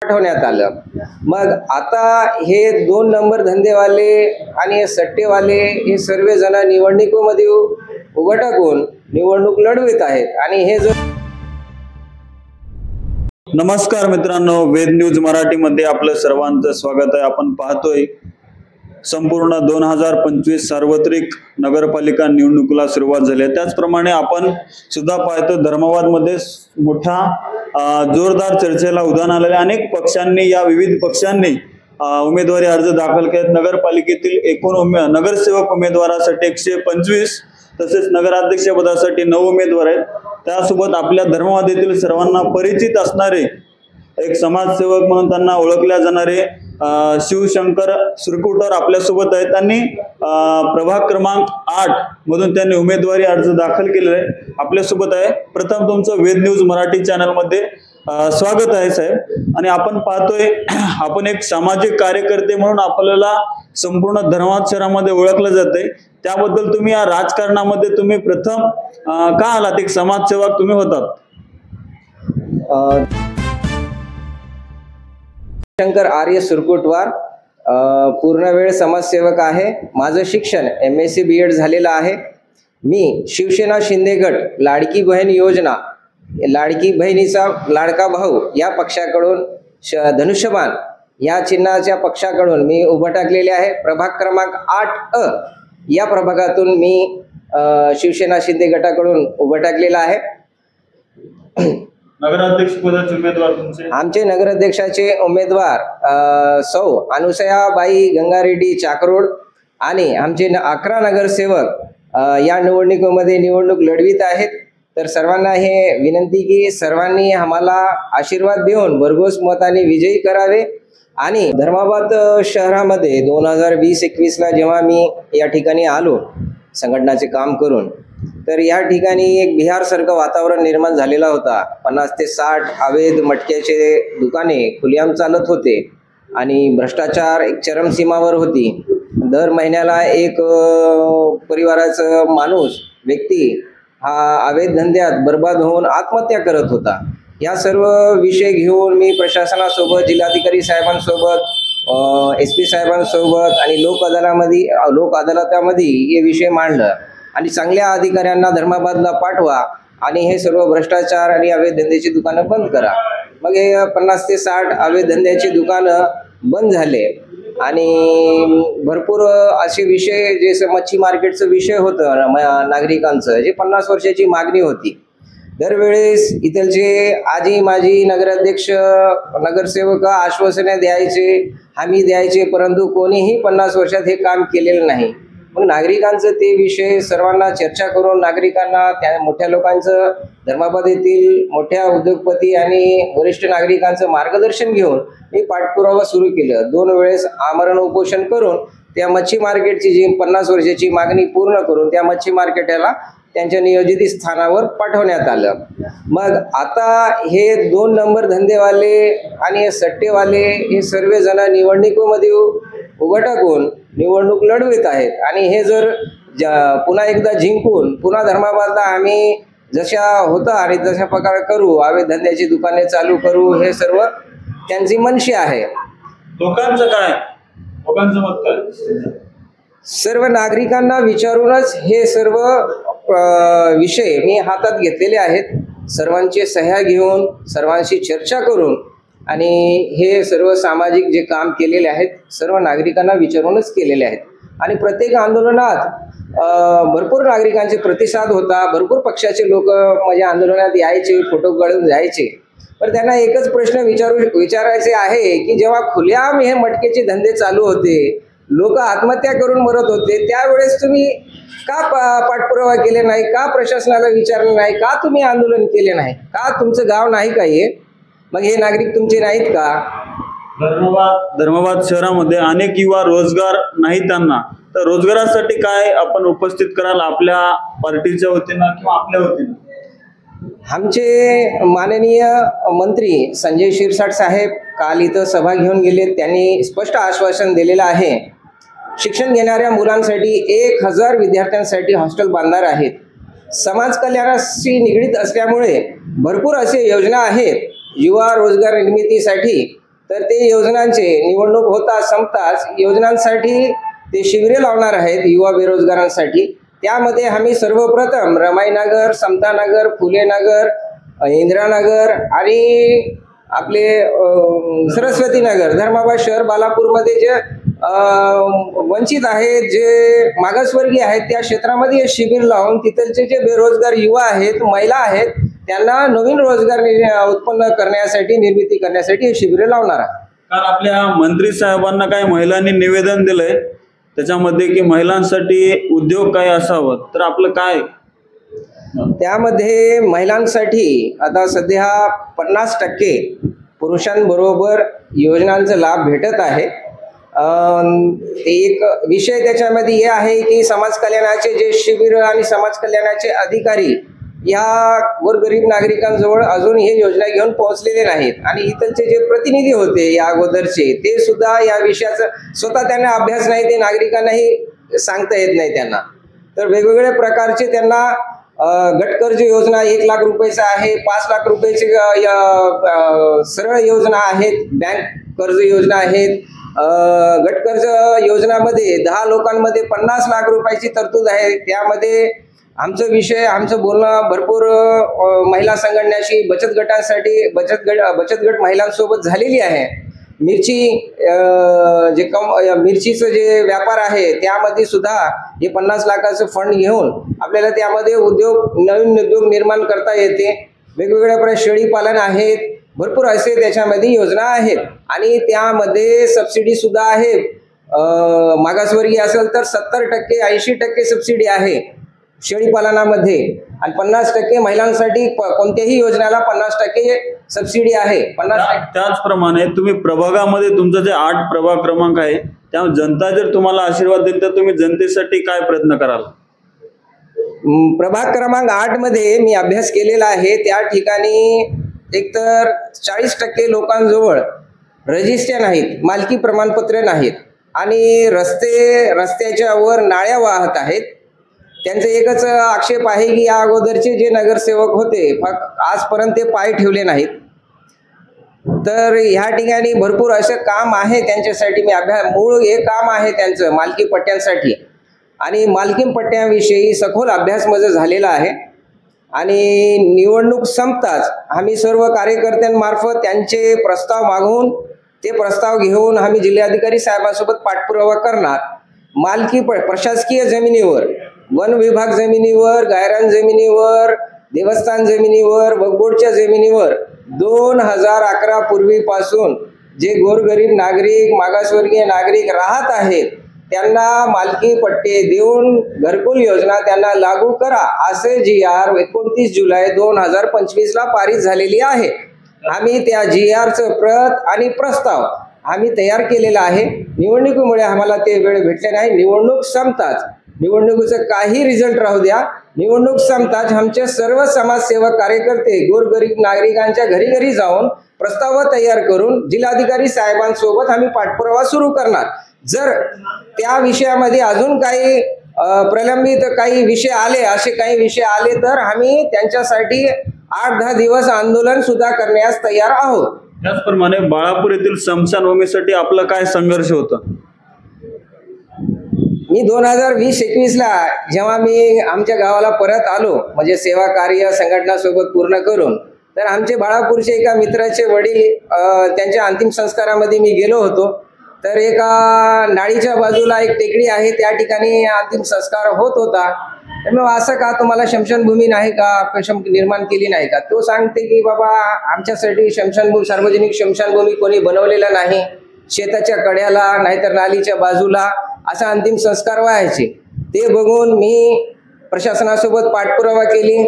पाठवण्यात आलं। मग आता हे 2 नंबर धंदेवाले आणि सट्टेवाले हे सर्व जण निवडणुकीमध्ये उभं टाकून निवडणूक लढवित आहेत आणि हे नमस्कार मित्रांनो, वेद न्यूज मराठीमध्ये आपलं सर्वांचं स्वागत आहे। आपण पाहतोय संपूर्ण 2025 सार्वत्रिक नगरपालिका निवडणुकीला सुरुवात झाली आहे। त्याचप्रमाणे आपण सुद्धा पाहतो धर्माबाद मध्ये मोठा जोरदार चर्चेला उधाण आलेले अनेक पक्षांनी या विविध पक्षांनी उमेदवारी अर्ज दाखल केले। नगरपालिकेतील एकूण नगरसेवक उमेदवारासाठी 125 तसेच नगराध्यक्ष पदासाठी 9 उमेदवार आहेत। त्यासोबत आपल्या धर्माबाद येथील सर्वांना परिचित असणारे एक समाजसेवक म्हणून त्यांना ओळखल्या जाणारे शिवशंकर सुरकुटर आपल्यासोबत आहेत। त्यांनी प्रभाग क्रमांक 8 मधून त्यांनी उमेदवारी अर्ज दाखल केलेला आहे। आपल्यासोबत आहे। प्रथम तुमचं वेद न्यूज मराठी चॅनल मध्ये स्वागत आहे साहेब। आणि आपण पाहतोय आपण एक सामाजिक कार्यकर्ते म्हणून आपल्याला संपूर्ण धर्माबाद शहरामध्ये ओळखलं जाते। त्याबद्दल तुम्ही या राजकारणामध्ये तुम्ही प्रथम का आलात? एक समाजसेवक तुम्ही होतात। शंकर आर्य सुरकुटवार पूर्णवेळ समाजसेवक आहे। माझं शिक्षण MSc BEd झालेलं आहे। मी शिवसेना शिंदे गट लाडकी बहीण योजना, लाडकी बहिणीचा लाडका भाऊ या पक्षाकडून धनुष्यबाण या चिन्हाच्या पक्षाकडून मी उभं टाकलेले आहे। प्रभाग क्रमांक 8 या प्रभागातून मी शिवसेना शिंदे गटाकडून उभं टाकलेला आहे। नगराध्यक्ष पदाचे उमेदवार तुमचे? आमचे नगराध्यक्षाचे उमेदवार सौ अनुसयाबाई गंगारेड्डी चाकरोड आणि आमचे 11 नगरसेवक या निवडणुकीमध्ये निवडणूक लढवित आहेत। तर सर्वांना हे विनंती की सर्वांनी आम्हाला आशीर्वाद देऊन भरघोस मताने विजयी करावे। आणि धर्माबाद शहरामध्ये 2020-21 ला जेव्हा मी या ठिकाणी आलो संघटनाचे काम करून, तर या ठिकाणी एक बिहारसारखं वातावरण निर्माण झालेला होता। 50 ते 60 अवैध मटक्याचे दुकाने खुलेआम चालत होते आणि भ्रष्टाचार एक चरमसीमावर होती। दर महिन्याला एक परिवाराचा व्यक्ती हा अवैध धंद्यात बर्बाद होऊन आत्महत्या करत होता। या सर्व विषय घेऊन मी प्रशासनासोबत, जिल्हाधिकारी साहेबांसोबत, SP साहेबांसोबत आणि लोक अदालतामध्ये हे विषय मांडलं आणि चांगल्या अधिकाऱ्यांना धर्माबादला पाठवा आणि हे सर्व भ्रष्टाचार आणि अवैध धंद्याची दुकानं बंद करा। मग हे 50 ते 60 अवैध धंद्याची दुकानं बंद झाले आणि भरपूर असे विषय जे मच्छी मार्केटचं विषय होतं नागरिकांचं, जे 50 वर्षाची मागणी होती। दरवेळेस इथलचे आजी माजी नगराध्यक्ष नगरसेवक आश्वासने द्यायचे, हमी द्यायचे, परंतु कोणीही 50 वर्षात हे काम केलेलं नाही। मग नागरिकांचं ते विषय सर्वांना चर्चा करून नागरिकांना, त्या मोठ्या लोकांचं, धर्माबाद येथील मोठ्या उद्योगपती आणि वरिष्ठ नागरिकांचं मार्गदर्शन घेऊन मी पाठपुरावा सुरू केलं। 2 वेळेस आमरण उपोषण करून त्या मच्छी मार्केटची जी 50 वर्षाची मागणी पूर्ण करून त्या मच्छी मार्केटला त्यांच्या नियोजित स्थानावर पाठवण्यात आलं। मग आता हे 2 नंबर धंदेवाले आणि सट्टेवाले हे सर्व जण निवडणुकीमध्ये उभं टाकून निवडणूक लढवित आहेत आणि हे जर पुन्हा एकदा जिंकून पुन्हा धर्माबादला आम्ही जशा होता आणि जशा प्रकारे करू, अवैध धंद्याची दुकाने चालू करू, हे सर्व त्यांची मनशी आहे। लोकांचं काय? लोकांचं मत काय? सर्व नागरिकांना विचारूनच हे सर्व विषय मी हातात घेतलेले आहेत। सर्वांचे सह्या घेऊन, सर्वांशी चर्चा करून आणि हे सर्व सामाजिक जे काम केलेले आहेत सर्व नागरिकांना विचारूनच केलेले आहेत। आणि प्रत्येक आंदोलनात भरपूर नागरिकांचे प्रतिसाद होता। भरपूर पक्षाचे लोक माझ्या आंदोलनात यायचे, फोटो काढून जायचे। पण त्यांना एकच प्रश्न विचारायचे आहे की जेव्हा खुलेआम हे मटक्याचे धंदे चालू होते, लोक आत्महत्या करून मरत होते, त्यावेळेस तुम्ही का पाठपुरावा केले नाही? का प्रशासनाला विचारलं नाही? का तुम्ही आंदोलन केले नाही? का तुमचं गाव नाही का हे? मग हे नागरिक तुमचे नाहीत का? धर्माबाद शहरामध्ये अनेक युवा रोजगार नाही त्यांना, तर रोजगारासाठी काय आपण उपस्थित कराल आपल्या पार्टीच्या वतीनं किंवा आपल्या वतीनं? आमचे माननीय मंत्री संजय शिरसाट साहेब काल इथं सभा घेऊन गेले। त्यांनी स्पष्ट आश्वासन दिलेलं आहे, शिक्षण घेणाऱ्या मुलांसाठी 1000 विद्यार्थ्यांसाठी हॉस्टेल बांधणार आहेत। समाज कल्याणाशी निगडीत असल्यामुळे भरपूर असे योजना आहेत युवा रोजगार निर्मितीसाठी तर ते योजनांचे निवडणूक होता संपताच योजनांसाठी ते शिबिरे लावणार आहेत युवा बेरोजगारांसाठी. त्यामध्ये आम्ही सर्वप्रथम रमाईनगर, समतानगर, फुलेनगर, इंदिरानगर आणि आपले सरस्वती नगर, धर्माबाद शहर, बालापूरमध्ये जे वंचित आहेत, जे मागासवर्गीय आहेत, त्या क्षेत्रामध्ये हे शिबिर लावून तिथलचे जे बेरोजगार युवा आहेत, महिला आहेत, त्यांना नवीन रोजगार उत्पन्न करण्यासाठी, निर्मिती करण्यासाठी हे शिबिरे लावणार आहे. काल आपल्या मंत्री साहेबांना काही महिलांनी निवेदन दिलंय त्याच्यामध्ये की महिलांसाठी उद्योग काय असावं, तर आपलं काय त्यामध्ये महिलांसाठी आता सध्या 50% पुरुषांबरोबर योजनांचा लाभ भेटत आहे. एक विषय त्याच्यामध्ये हे आहे की समाज कल्याणाचे जे शिबिर आणि समाज कल्याणाचे अधिकारी या गोरगरीब नागरिकांजवळ अजून हे योजना घेऊन पोहोचलेले नाहीत आणि इथलचे जे प्रतिनिधी होते या अगोदरचे ते सुद्धा या विषयाचा स्वतः त्यांना अभ्यास नाही, ते नागरिकांनाही सांगता येत नाही त्यांना. तर वेगवेगळ्या प्रकारचे त्यांना गट कर्ज योजना 1 लाख रुपयाचा आहे, 5 लाख रुपयाची सरळ योजना आहेत, बँक कर्ज योजना आहेत. गट कर्ज योजनामध्ये 10 लोकांमध्ये 50 लाख रुपयाची तरतूद आहे. त्यामध्ये आमचं बोलणं भरपूर महिला संघटनाशी, बचत गटांसाठी बचत गट महिलांसोबत झालेली आहे. मिरचीचं जे व्यापार आहे त्यामध्ये सुद्धा हे 50 लाखाचं फंड घेऊन आपल्याला त्यामध्ये नवीन उद्योग निर्माण करता येते. वेगवेगळ्या प्रकारे शेळी पालन आहेत, भरपूर असे त्याच्यामध्ये योजना आहेत आणि त्यामध्ये सबसिडी सुद्धा आहे. मागासवर्गीय असेल तर 70% 80% सबसिडी आहे शेळी पालनामध्ये आणि 50% महिलांसाठी कोणत्याही योजनेला 50% सबसिडी आहे. 50%. त्याचप्रमाणे तुम्ही प्रभागामध्ये तुमचा जे 8 प्रभाग क्रमांक आहे त्यामुळे जनता जर तुम्हाला आशीर्वाद देईल तर तुम्ही जनतेसाठी काय प्रयत्न कराल? प्रभाग क्रमांक 8 मध्ये मी अभ्यास केलेला आहे. त्या ठिकाणी एकतर 40% लोकांजवळ रजिस्टर नाहीत, मालकी प्रमाणपत्र नाहीत आणि रस्त्याच्या वर नाळ्या वाहत आहेत. त्यांचा एकच आक्षेप आहे की या अगोदरचे जे नगरसेवक होते आजपर्यंत ते पाय ठेवले नाहीत. तर ह्या ठिकाणी भरपूर असं काम आहे त्यांच्यासाठी. मी मूळ हे काम आहे त्यांचं मालकी पट्ट्यांसाठी आणि मालकी पट्ट्याविषयी सखोल अभ्यास माझा झालेला आहे आणि निवडणूक संपताच आम्ही सर्व कार्यकर्त्यांमार्फत त्यांचे प्रस्ताव मागवून ते प्रस्ताव घेऊन आम्ही जिल्हाधिकारी साहेबांसोबत पाठपुरावा करणार. मालकी प्रशासकीय जमिनीवर, वन विभाग जमिनीवर, गायरान जमिनीवर, देवस्थान जमिनीवर, वक्फ जमिनीवर 2011 पूर्वीपासून जे गोरगरीब नागरिक, मागासवर्गीय नागरिक राहत आहेत त्यांना मालकी पट्टे देऊन घरकुल योजना त्यांना लागू करा असे GR 29 जुलै 2025 ला पारित झालेली आहे. आम्ही त्या GRचं प्रत आणि प्रस्ताव आम्ही तयार केलेला आहे. निवडणुकीमुळे आम्हाला ते वेळ भेटले नाही. निवडणूक संपताच, निवडणुकीचं काही रिझल्ट राहू द्या, निवडणूक संपताच आमचे सर्व समाजसेवक कार्यकर्ते गोरगरीब नागरिकांच्या घरी घरी जाऊन प्रस्ताव तयार करून जिल्हाधिकारी साहेबांसोबत आम्ही पाठपुरावा सुरू करणार. जर त्या विषयामध्ये अजून काही प्रलंबित काही विषय आले, असे काही विषय आले तर आम्ही त्यांच्यासाठी 8-10 दिवस आंदोलन सुद्धा करण्यास तयार आहोत. त्याचप्रमाणे बाळापूर येथील स्मशानभूमीसाठी आपला काय संघर्ष होता? मी 2020-21 ला जेव्हा मी आमच्या गावाला परत आलो म्हणजे सेवा कार्य संघटनासोबत पूर्ण करून, तर आमचे बाळापूरचे एका मित्राचे वडील त्यांच्या अंतिम संस्कारामध्ये मी गेलो होतो. तर एका नाळीच्या बाजूला एक टेकडी आहे, त्या ठिकाणी अंतिम संस्कार होत होता. तर मग असं का तुम्हाला शमशानभूमी नाही का, निर्माण केली नाही का? तो सांगते की बाबा आमच्यासाठी शमशानभूमी, सार्वजनिक शमशानभूमी कोणी बनवलेला नाही. शेताच्या कड्याला नाहीतर नालीच्या बाजूला असा अंतिम संस्कार व्हायचे. ते बघून मी प्रशासनासोबत पाठपुरावा केली.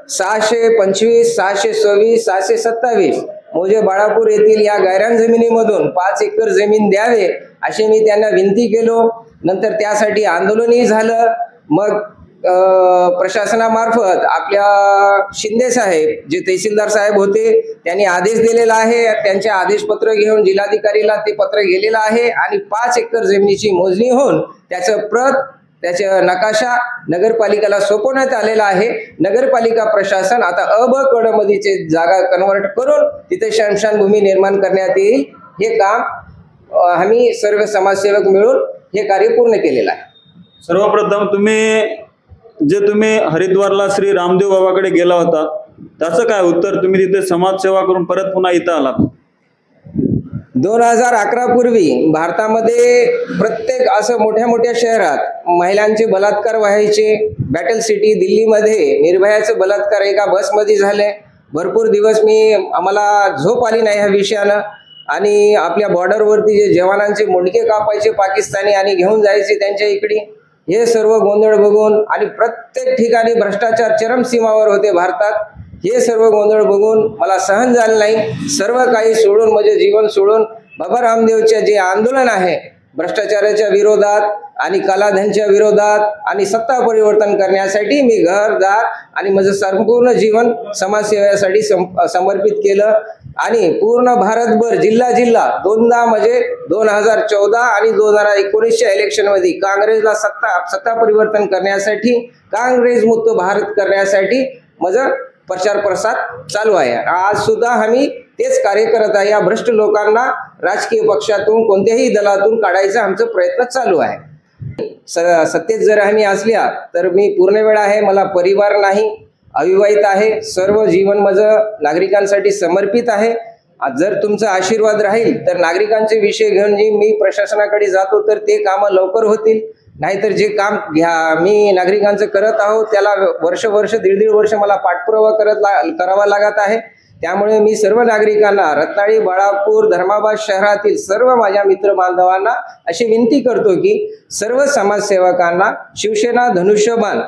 625, 626, 627 मोजे बाळापूर येथील या गायरान जमिनीमधून 5 एकर जमीन द्यावे अशी मी त्यांना विनंती केलो. नंतर त्यासाठी आंदोलनही झालं. मग प्रशासनामार्फत आपल्या शिंदे साहेब जे तहसीलदार साहेब होते त्यांनी आदेश दिलेला आहे. त्यांचे आदेशपत्र घेऊन जिल्हाधिकारीला ते पत्र गेलेलं आहे आणि 5 एकर जमिनीची मोजणी होऊन त्याचं प्रत, त्याचा नकाशा नगरपालिकेला सोपवण्यात आलेला आहे. नगरपालिका प्रशासन आता अ ब क ड मधीचे जागा कन्वर्ट करून तिथे शमशानभूमी निर्माण करण्यात येईल हे काम आम्ही सर्व समाजसेवक मिळून हे कार्य पूर्ण केलेलं आहे. सर्वप्रथम तुम्ही हरिद्वारला श्री रामदेव बाबाकडे गेला होता, त्याचं काय उत्तर? तुम्ही तिथे समाजसेवा करून परत पुन्हा इथं आलात. 2011 पूर्वी भारतामध्ये प्रत्येक असं मोठ्या मोठ्या शहरात महिलांचे बलात्कार व्हायचे. बॅटल सिटी दिल्लीमध्ये निर्भयाचे बलात्कार एका बसमध्ये झाले. भरपूर दिवस आम्हाला झोप आली नाही ह्या विषयानं. आणि आपल्या बॉर्डरवरती जे जवानांचे मुंडके कापायचे पाकिस्तानी आणि घेऊन जायचे त्यांच्या इकडे, हे सर्व गोंधळ बघून आणि प्रत्येक ठिकाणी भ्रष्टाचार चरमसीमावर होते भारतात. हे सर्व गोंधळ बघून मला सहन झालं नाही. सर्व काही सोडून म्हणजे जीवन सोडून बाबा रामदेवचे जे आंदोलन आहे भ्रष्टाचाराच्या विरोधात आणि कालाधनच्या विरोधात आणि सत्ता परिवर्तन करण्यासाठी मी घरदार आणि माझं संपूर्ण जीवन समाजसेवेसाठी समर्पित केलं. आणि पूर्ण भारतभर जिल्हा जिल्हा दोनदा म्हणजे 2014 आणि 2019च्या इलेक्शनमध्ये काँग्रेसला सत्ता परिवर्तन करण्यासाठी, काँग्रेस मुक्त भारत करण्यासाठी माझं प्रचार प्रसार चालू आहे. आज सुद्धा आम्ही तेच कार्य करत आहे. या भ्रष्ट लोकांना राजकीय पक्षातून कोणत्याही दलातून काढायचा आमचा प्रयत्न चालू आहे. सत्तेत जर आम्ही असल्या तर मी पूर्ण वेळ आहे, मला परिवार नाही, अविवाहित आहे, सर्व जीवन माझं नागरिकांसाठी समर्पित आहे. जर तुमचा आशीर्वाद राहील तर नागरिकांचे विषय घेऊन जे मी प्रशासनाकडे जातो तर ते कामं लवकर होतील. नाहीतर जे काम मी नागरिकांचं करत आहोत त्याला वर्ष दीड वर्ष मला पाठपुरावा करावा लागत आहे. त्यामुळे मी सर्व नागरिकांना, रत्नागिरी, बाळापूर, धर्माबाद शहरातील सर्व माझ्या मित्र बांधवांना अशी विनंती करतो की सर्व समाजसेवकांना शिवसेना धनुष्यबाण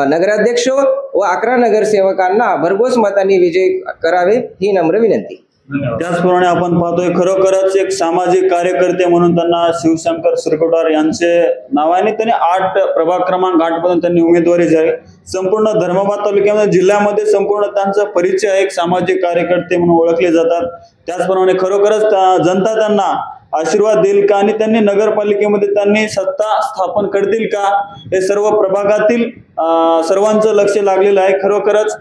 नगराध्यक्ष व 11 नगरसेवकांना भरघोस मतांनी विजय करावे ही नम्र विनंती. त्याचप्रमाणे आपण पाहतोय खरोखरच एक सामाजिक कार्यकर्ते म्हणून त्यांना शिवशंकर सुरकोटार यांचे नाव आहे आणि त्यांनी 8 प्रभाग क्रमांक 8 पर्यंत त्यांनी उमेदवारी जाहीर. संपूर्ण धर्माबाद तालुक्यामध्ये जिल्ह्यामध्ये संपूर्ण त्यांचा परिचय आहे. एक सामाजिक कार्यकर्ते म्हणून ओळखले जातात. त्याचप्रमाणे खरोखरच जनता त्यांना आशीर्वाद देईल का आणि त्यांनी नगरपालिकेमध्ये त्यांनी सत्ता स्थापन करतील का, हे सर्व प्रभागातील सर्वांचं लक्ष लागलेलं आहे. खरोखरच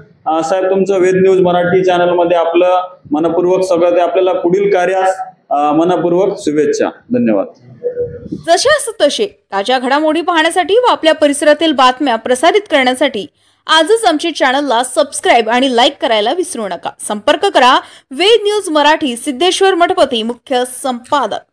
साहेब तुमचं वेद न्यूज मराठी चॅनलमध्ये आपलं मनपूर्वक स्वागत आहे. आपल्याला पुढील कार्यास मनपूर्वक शुभेच्छा. धन्यवाद. जशास तसे ताज्या घडामोडी पाहण्यासाठी व आपल्या परिसरातील बातम्या प्रसारित करण्यासाठी आजच आमच्या चॅनलला सबस्क्राईब आणि लाईक करायला विसरू नका. संपर्क करा वेद न्यूज मराठी, सिद्धेश्वर मठपती, मुख्य संपादक.